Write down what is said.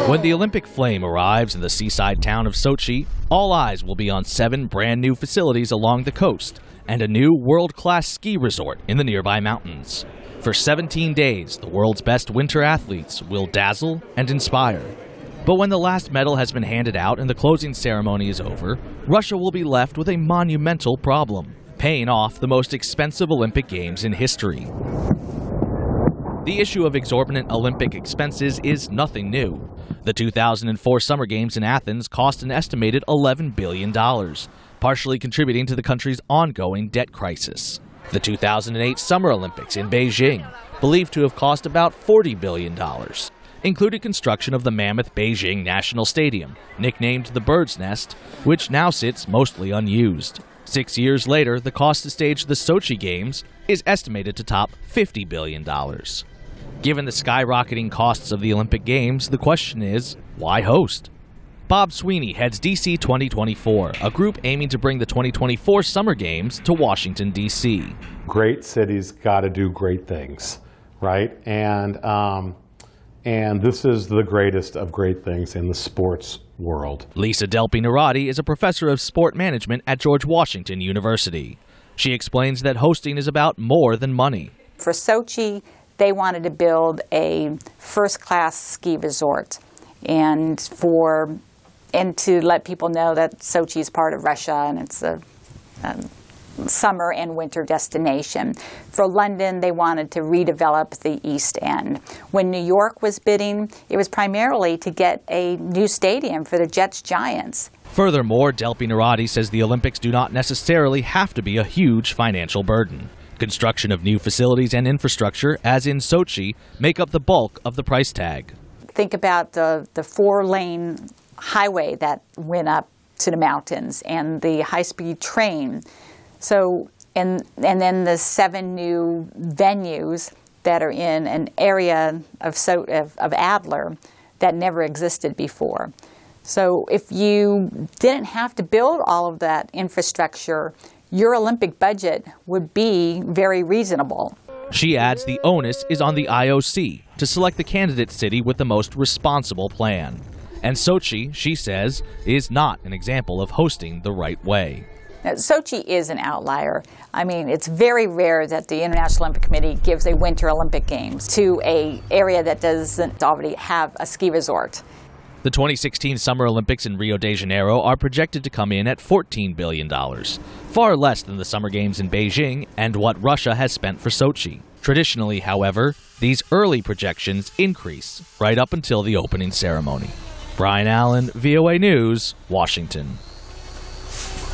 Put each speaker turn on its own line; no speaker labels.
When the Olympic flame arrives in the seaside town of Sochi, all eyes will be on 7 brand new facilities along the coast and a new world-class ski resort in the nearby mountains. For 17 days, the world's best winter athletes will dazzle and inspire. But when the last medal has been handed out and the closing ceremony is over, Russia will be left with a monumental problem: paying off the most expensive Olympic Games in history. The issue of exorbitant Olympic expenses is nothing new. The 2004 Summer Games in Athens cost an estimated $11 billion, partially contributing to the country's ongoing debt crisis. The 2008 Summer Olympics in Beijing, believed to have cost about $40 billion, included construction of the mammoth Beijing National Stadium, nicknamed the Bird's Nest, which now sits mostly unused. 6 years later, the cost to stage the Sochi Games is estimated to top $50 billion. Given the skyrocketing costs of the Olympic Games, the question is, why host? Bob Sweeney heads DC 2024, a group aiming to bring the 2024 Summer Games to Washington, D.C.
Great cities got to do great things, right? And this is the greatest of great things in the sports world.
Lisa Delpy-Narati is a professor of sport management at George Washington University. She explains that hosting is about more than money.
For Sochi, they wanted to build a first-class ski resort and to let people know that Sochi is part of Russia and it's a summer and winter destination. For London, they wanted to redevelop the East End. When New York was bidding, it was primarily to get a new stadium for the Jets Giants.
Furthermore, Delpy-Narati says the Olympics do not necessarily have to be a huge financial burden. Construction of new facilities and infrastructure, as in Sochi, make up the bulk of the price tag.
Think about the 4-lane highway that went up to the mountains and the high-speed train. So, and then the 7 new venues that are in an area of Adler that never existed before. So if you didn't have to build all of that infrastructure, your Olympic budget would be very reasonable.
She adds the onus is on the IOC to select the candidate city with the most responsible plan. And Sochi, she says, is not an example of hosting the right way.
Now, Sochi is an outlier. I mean, it's very rare that the International Olympic Committee gives a Winter Olympic Games to an area that doesn't already have a ski resort.
The 2016 Summer Olympics in Rio de Janeiro are projected to come in at $14 billion, far less than the Summer Games in Beijing and what Russia has spent for Sochi. Traditionally, however, these early projections increase right up until the opening ceremony. Brian Allen, VOA News, Washington.